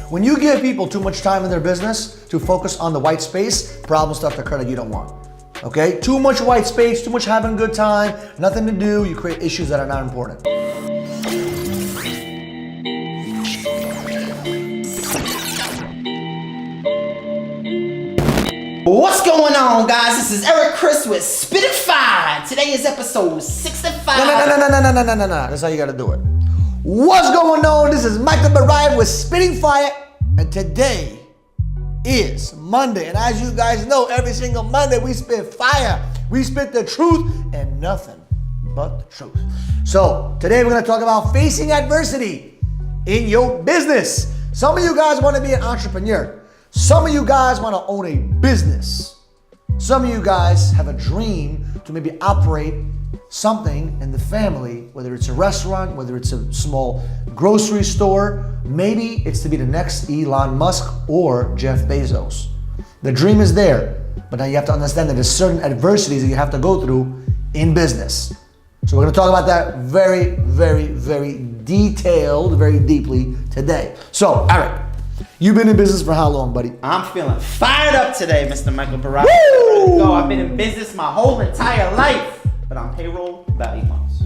When you give people too much time in their business to focus on the white space, problems start to occur that you don't want. Okay? Too much white space, too much having a good time, nothing to do, you create issues that are not important. What's going on, guys? This is Eric Kristt with Spitting Fire. Today is episode 65. No. That's how you gotta do it. What's going on? This is Michael Barayev with Spitting Fire, and today is Monday. And as you guys know, every single Monday we spit fire. We spit the truth and nothing but the truth. So today we're gonna talk about facing adversity in your business. Some of you guys wanna be an entrepreneur. Some of you guys want to own a business. Some of you guys have a dream to maybe operate something in the family, whether it's a restaurant, whether it's a small grocery store. Maybe it's to be the next Elon Musk or Jeff Bezos. The dream is there, but now you have to understand that there's certain adversities that you have to go through in business. So we're going to talk about that very detailed, very deeply today. So, Eric, you've been in business for how long, buddy? I'm feeling fired up today, Mr. Michael Barayev. Go. I've been in business my whole entire life, but on payroll about 8 months.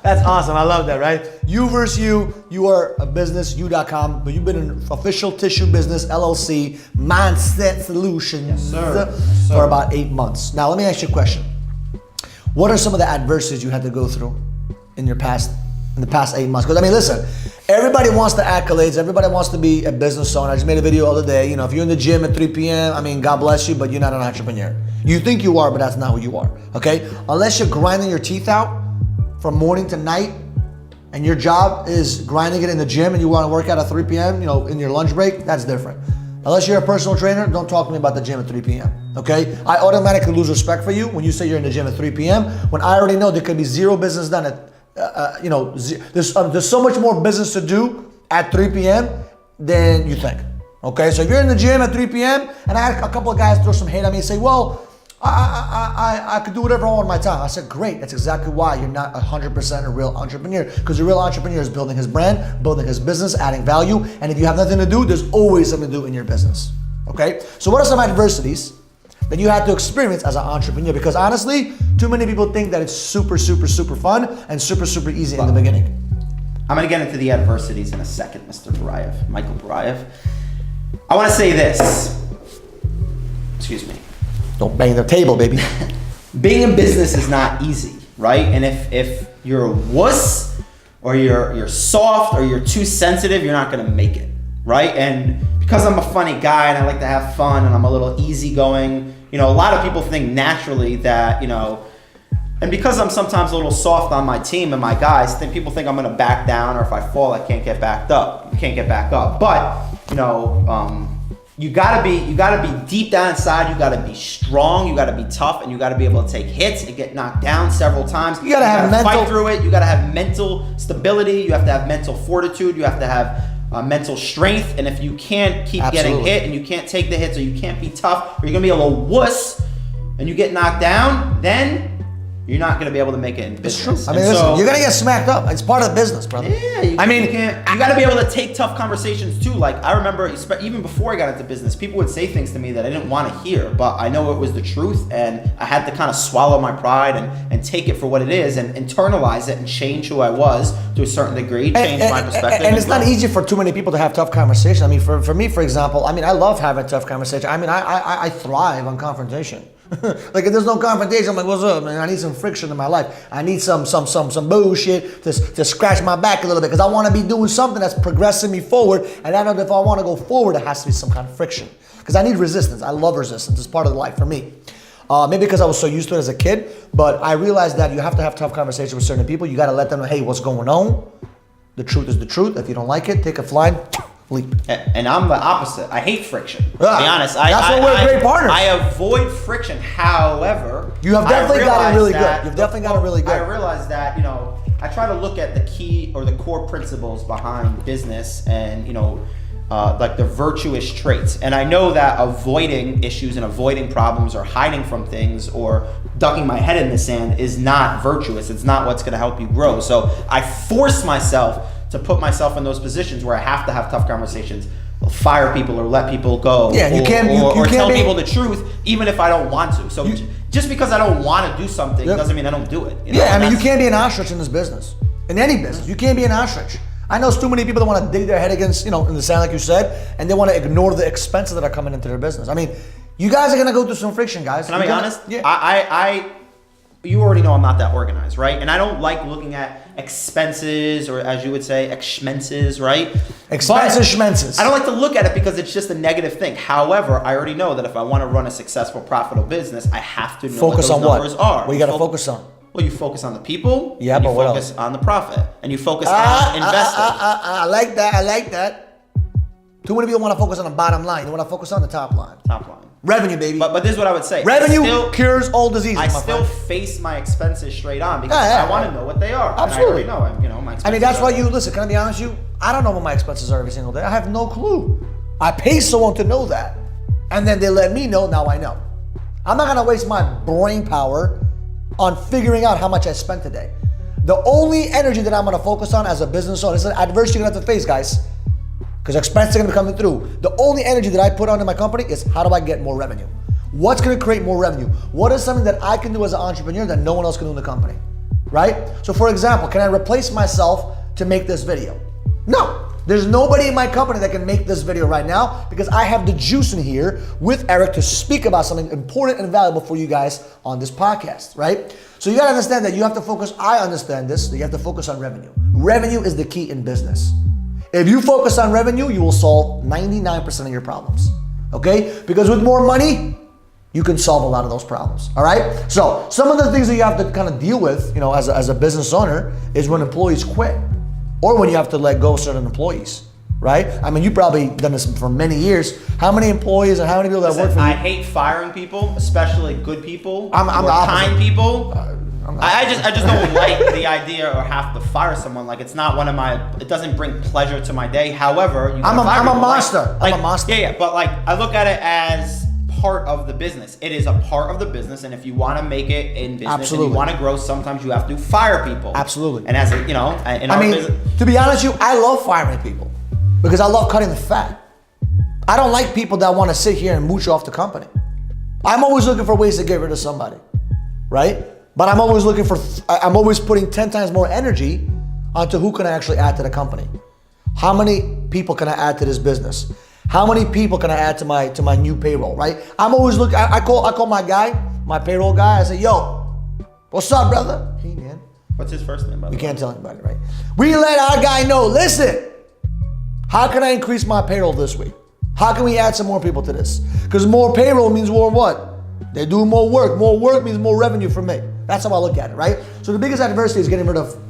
That's awesome. I love that, right? You versus you. You are a business, you.com, but you've been in official tissue business, LLC, Mindset Solutions, for about 8 months. Now, let me ask you a question. What are some of the adversities you had to go through in the past 8 months? Because I mean, listen, everybody wants the accolades. Everybody wants to be a business owner. I just made a video the other day. You know, if you're in the gym at 3 p.m., I mean, God bless you, but you're not an entrepreneur. You think you are, but that's not who you are, okay? Unless you're grinding your teeth out from morning to night, and your job is grinding it in the gym and you want to work out at 3 p.m., you know, in your lunch break, that's different. Unless you're a personal trainer, don't talk to me about the gym at 3 p.m., okay? I automatically lose respect for you when you say you're in the gym at 3 p.m., when I already know there could be zero business done at there's so much more business to do at 3 p.m. than you think. Okay, so if you're in the gym at 3 p.m. and I had a couple of guys throw some hate at me and say, well, I could do whatever I want with my time. I said, great, that's exactly why you're not 100% a real entrepreneur, because a real entrepreneur is building his brand, building his business, adding value, and if you have nothing to do, there's always something to do in your business. Okay, so what are some adversities that you had to experience as an entrepreneur? Because honestly, too many people think that it's super fun and super easy in the beginning. I'm going to get into the adversities in a second, Mr. Barayev, Michael Barayev. I want to say this. Excuse me. Don't bang the table, baby. Being in business is not easy, right? And if you're a wuss or you're soft or you're too sensitive, you're not going to make it, right? And because I'm a funny guy and I like to have fun and I'm a little easygoing, you know, a lot of people think naturally that, you know, and because I'm sometimes a little soft on my team and my guys, people think I'm gonna back down, or if I fall, I can't get back up. But, you know, you gotta be deep down inside, you gotta be strong, you gotta be tough, and you gotta be able to take hits and get knocked down several times. You gotta fight through it, you gotta have mental stability, you have to have mental fortitude, you have to have mental strength, and if you can't keep getting hit and you can't take the hits, or you can't be tough, or you're gonna be a little wuss and you get knocked down, then you're not gonna be able to make it in business. It's true. I mean, listen, you're gonna get smacked up. It's part of the business, brother. Yeah, you gotta be able to take tough conversations too. Like, I remember, even before I got into business, people would say things to me that I didn't want to hear, but I know it was the truth, and I had to kind of swallow my pride and take it for what it is, and internalize it and change who I was to a certain degree, change my perspective. And it's not easy for too many people to have tough conversations. I mean, for me, for example, I mean, I love having tough conversations. I mean, I thrive on confrontation. Like, if there's no confrontation, I'm like, what's up, man? I need some friction in my life. I need some bullshit to scratch my back a little bit, because I want to be doing something that's progressing me forward, and I know that if I want to go forward, there has to be some kind of friction, because I need resistance. I love resistance. It's part of life for me. Maybe because I was so used to it as a kid, but I realized that you have to have tough conversations with certain people. You got to let them know, hey, what's going on? The truth is the truth. If you don't like it, take a flight. Leap. And I'm the opposite. I hate friction. To be honest, that's why we're great partners. I avoid friction. However, you have definitely got it really good. You've definitely got it really good. I realize that, you know, I try to look at the key or the core principles behind business, and, you know, like the virtuous traits. And I know that avoiding issues and avoiding problems or hiding from things or ducking my head in the sand is not virtuous. It's not what's going to help you grow. So I force myself to put myself in those positions where I have to have tough conversations, fire people or let people go, Yeah, you can't tell be, people the truth even if I don't want to. So just because I don't want to do something doesn't mean I don't do it. You know? Yeah, I mean, you can't be an ostrich in this business. In any business, you can't be an ostrich. I know too many people that want to dig their head against, in the sand like you said, and they want to ignore the expenses that are coming into their business. I mean, you guys are going to go through some friction, guys. Can I be honest? Yeah. You already know I'm not that organized, right? And I don't like looking at expenses, or as you would say, expenses, right? Expenses. I don't like to look at it because it's just a negative thing. However, I already know that if I want to run a successful, profitable business, I have to know focus what those on numbers are. What you got to focus on? Well, you focus on the people. Yeah, and but you what focus else? on the profit, and you focus on investing. I like that. Too many people want to focus on the bottom line. They want to focus on the top line. Top line. Revenue, baby. But this is what I would say. Revenue cures all diseases. I still friend. face my expenses straight on because I want to know what they are. Absolutely. And I already know, my expenses. I mean, that's why listen, can I be honest with you? I don't know what my expenses are every single day. I have no clue. I pay someone to know that. And then they let me know, now I know. I'm not gonna waste my brain power on figuring out how much I spent today. The only energy that I'm gonna focus on as a business owner, this is an adversity you're gonna have to face, guys, because expenses are gonna be coming through. The only energy that I put on in my company is how do I get more revenue? What's gonna create more revenue? What is something that I can do as an entrepreneur that no one else can do in the company, right? So for example, can I replace myself to make this video? No. There's nobody in my company that can make this video right now because I have the juice in here with Eric to speak about something important and valuable for you guys on this podcast, right? So you gotta understand that you have to focus, I understand this, you have to focus on revenue. Revenue is the key in business. If you focus on revenue, you will solve 99% of your problems, okay? Because with more money, you can solve a lot of those problems, all right? So some of the things that you have to kind of deal with, as a business owner is when employees quit. Or when you have to let go of certain employees, right? I mean, you've probably done this for many years. How many employees and how many people that work for you? I hate firing people, especially good people, I'm the opposite. kind people. I just don't like the idea or have to fire someone. Like it's not it doesn't bring pleasure to my day. However, I'm a monster. I'm a monster. Yeah, but like I look at it as part of the business. It is a part of the business, and if you want to make it in business Absolutely. and you want to grow, sometimes you have to fire people. Absolutely. And as a, in our business, to be honest with you, I love firing people because I love cutting the fat. I don't like people that want to sit here and mooch off the company. I'm always looking for ways to get rid of somebody, right? But I'm always putting 10 times more energy onto who can I actually add to the company. How many people can I add to this business? How many people can I add to my new payroll, right? I'm always looking, I call my guy, my payroll guy, I say, yo, what's up, brother? Hey, man. what's his first name, by the way? We can't tell anybody, right? We let our guy know, listen, how can I increase my payroll this week? How can we add some more people to this? Because more payroll means more what? They do more work. More work means more revenue for me. That's how I look at it, right? So the biggest adversity is getting rid of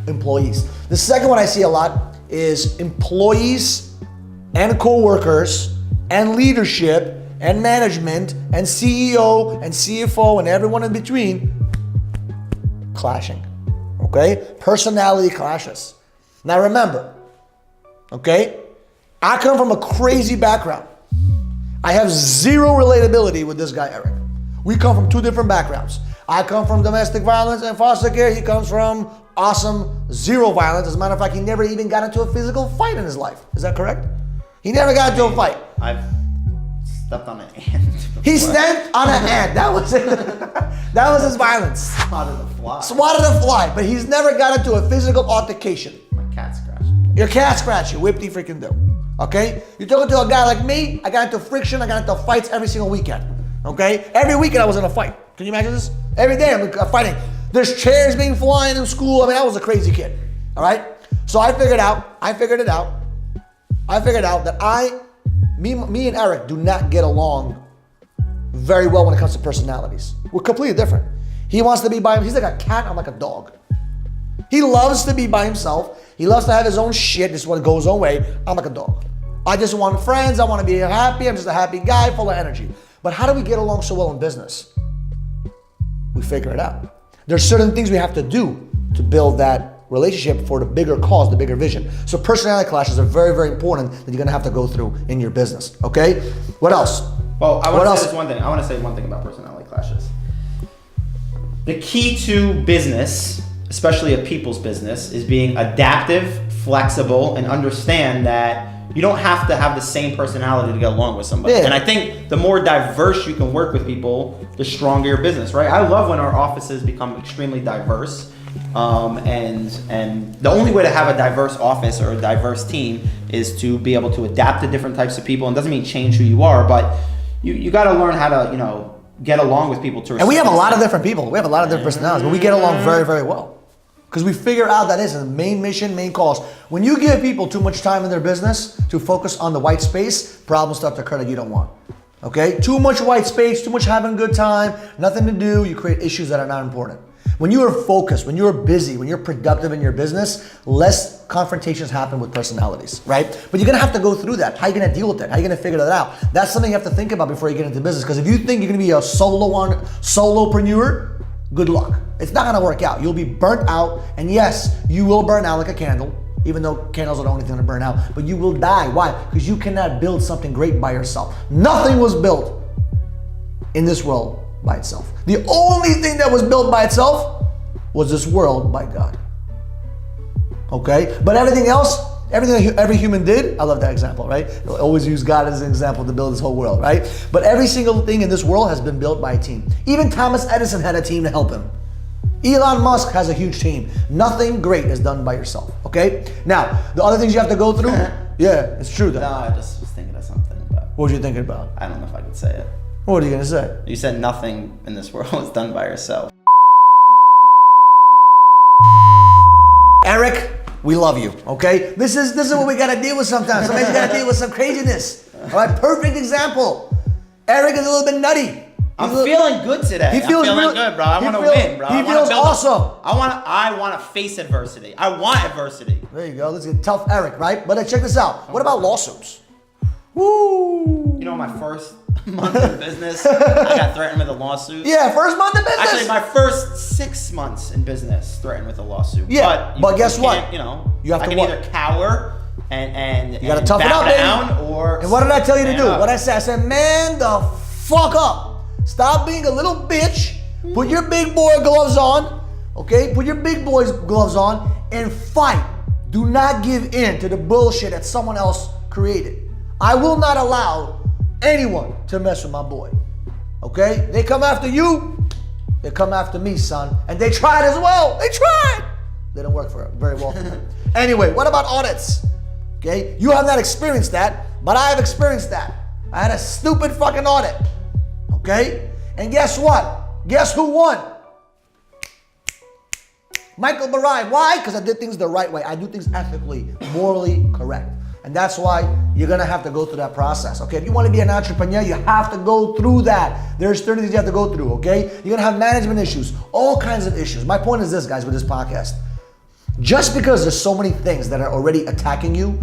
employees. The second one I see a lot is employees and co-workers and leadership and management and CEO and CFO and everyone in between clashing, okay? Personality clashes. Now remember, okay? I come from a crazy background. I have zero relatability with this guy, Eric. We come from two different backgrounds. I come from domestic violence and foster care. He comes from awesome zero violence. As a matter of fact, he never even got into a physical fight in his life. Is that correct? He never got into a fight. I've stepped on an ant. He stepped on an ant. That was it. That was his violence. Swatted a fly. Swatted a fly, but he's never got into a physical altercation. My cat scratched me. Your cat scratched you. Whip-de freaking do. Okay? You're talking to a guy like me. I got into friction. I got into fights every single weekend. Okay? Every weekend I was in a fight. Can you imagine this? Every day I'm fighting. There's chairs being flying in school. I mean, I was a crazy kid. All right? So I figured it out that me and Eric do not get along very well when it comes to personalities. We're completely different. He wants to be by himself. He's like a cat, I'm like a dog. He loves to be by himself. He loves to have his own shit. This is what goes his own way. I'm like a dog. I just want friends. I want to be happy. I'm just a happy guy full of energy. But how do we get along so well in business? We figure it out. There's certain things we have to do to build that relationship for the bigger cause, the bigger vision. So personality clashes are very, very important that you're going to have to go through in your business. Okay? What else? Well, I want to say this one thing. I want to say one thing about personality clashes. The key to business, especially a people's business, is being adaptive, flexible and understand that you don't have to have the same personality to get along with somebody. Yeah. And I think the more diverse you can work with people, the stronger your business, right? I love when our offices become extremely diverse. And the only way to have a diverse office or a diverse team is to be able to adapt to different types of people. And doesn't mean change who you are, but you got to learn how to, get along with people to. And we have a lot of different people. We have a lot of different personalities, but we get along very, very well. Because we figure out that is the main mission, main cause. When you give people too much time in their business to focus on the white space, problems start to occur that you don't want. Okay? Too much white space, too much having a good time, nothing to do, you create issues that are not important. When you are focused, when you're busy, when you're productive in your business, less confrontations happen with personalities, right? But you're gonna have to go through that. How are you gonna deal with that? How are you gonna figure that out? That's something you have to think about before you get into business. Because if you think you're gonna be a solopreneur, good luck. It's not gonna work out. You'll be burnt out, and yes, you will burn out like a candle, even though candles are the only thing to burn out, but you will die. Why? Because you cannot build something great by yourself. Nothing was built in this world by itself. The only thing that was built by itself was this world by God. Okay? But everything else, everything that every human did, I love that example, right? They'll always use God as an example to build this whole world, right? But every single thing in this world has been built by a team. Even Thomas Edison had a team to help him. Elon Musk has a huge team. Nothing great is done by yourself, okay? Now, the other things you have to go through, yeah, it's true though. No, I just was thinking of something, but What were you thinking about? I don't know if I could say it. What are you gonna say? You said nothing in this world is done by yourself. Eric, we love you, okay? This is what we gotta deal with sometimes. Sometimes you gotta deal with some craziness. All right, perfect example. Eric is a little bit nutty. I'm feeling good today. He feels I'm feeling real, good, bro. I want to win, bro. He feels awesome. I want to face adversity. I want adversity. There you go. Let's get tough Eric, right? But check this out. What about lawsuits? Woo! My first month in business, I got threatened with a lawsuit. Yeah, first month in business. Actually, my first 6 months in business, threatened with a lawsuit. Yeah, but guess what? You have I to can either cower and you gotta toughen bow up, baby. down, or and what did I tell you to do? up. What I said, man, the fuck up. Stop being a little bitch. Put your big boy gloves on. Okay? Put your big boy's gloves on and fight. Do not give in to the bullshit that someone else created. I will not allow anyone to mess with my boy. Okay? They come after you, they come after me, son. And they tried as well. They tried. They don't work for very well for them. Anyway, what about audits? Okay? You have not experienced that, but I have experienced that. I had a stupid fucking audit. Okay? And guess what? Guess who won? Michael Barayev. Why? Because I did things the right way. I do things ethically, morally correct. And that's why you're gonna have to go through that process, okay? If you wanna be an entrepreneur, you have to go through that. There's 30 things you have to go through, okay? You're gonna have management issues, all kinds of issues. My point is this, guys, with this podcast. Just because there's so many things that are already attacking you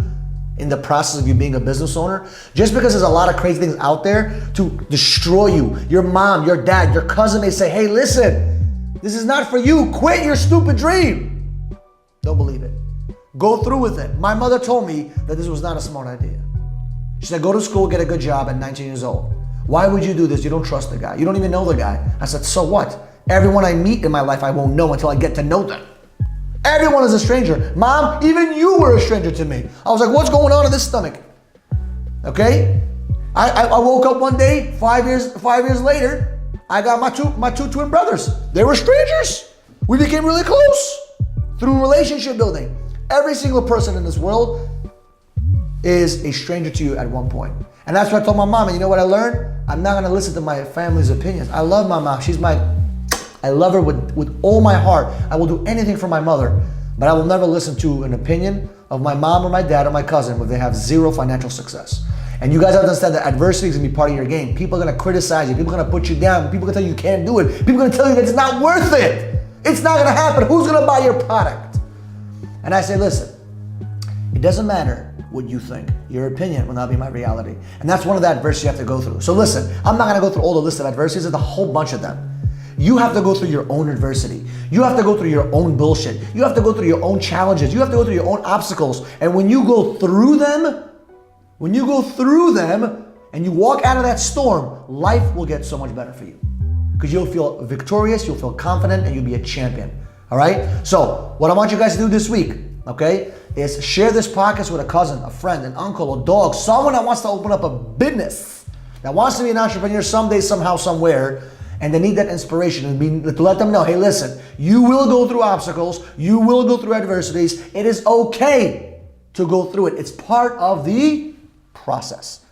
in the process of you being a business owner, just because there's a lot of crazy things out there to destroy you, your mom, your dad, your cousin may say, hey, listen, this is not for you. Quit your stupid dream. Don't believe it. Go through with it. My mother told me that this was not a smart idea. She said, go to school, get a good job at 19 years old. Why would you do this? You don't trust the guy. You don't even know the guy. I said, so what? Everyone I meet in my life, I won't know until I get to know them. Everyone is a stranger. Mom, even you were a stranger to me. I was like, what's going on in this stomach? Okay? I woke up one day, 5 years later, I got my two twin brothers. They were strangers. We became really close through relationship building. Every single person in this world is a stranger to you at one point. And that's what I told my mom. And you know what I learned? I'm not gonna listen to my family's opinions. I love my mom. I love her with all my heart. I will do anything for my mother, but I will never listen to an opinion of my mom or my dad or my cousin if they have zero financial success. And you guys have to understand that adversity is gonna be part of your game. People are gonna criticize you. People are gonna put you down. People are gonna tell you you can't do it. People are gonna tell you that it's not worth it. It's not gonna happen. Who's gonna buy your product? And I say, listen, it doesn't matter what you think. Your opinion will not be my reality. And that's one of the adversities you have to go through. So listen, I'm not gonna go through all the list of adversities. There's a whole bunch of them. You have to go through your own adversity. You have to go through your own bullshit. You have to go through your own challenges. You have to go through your own obstacles. And when you go through them, and you walk out of that storm, life will get so much better for you. Because you'll feel victorious, you'll feel confident, and you'll be a champion. All right? So, what I want you guys to do this week, okay, is share this podcast with a cousin, a friend, an uncle, a dog, someone that wants to open up a business, that wants to be an entrepreneur someday, somehow, somewhere, and they need that inspiration and to let them know, hey, listen, you will go through obstacles, you will go through adversities. It is okay to go through it. It's part of the process.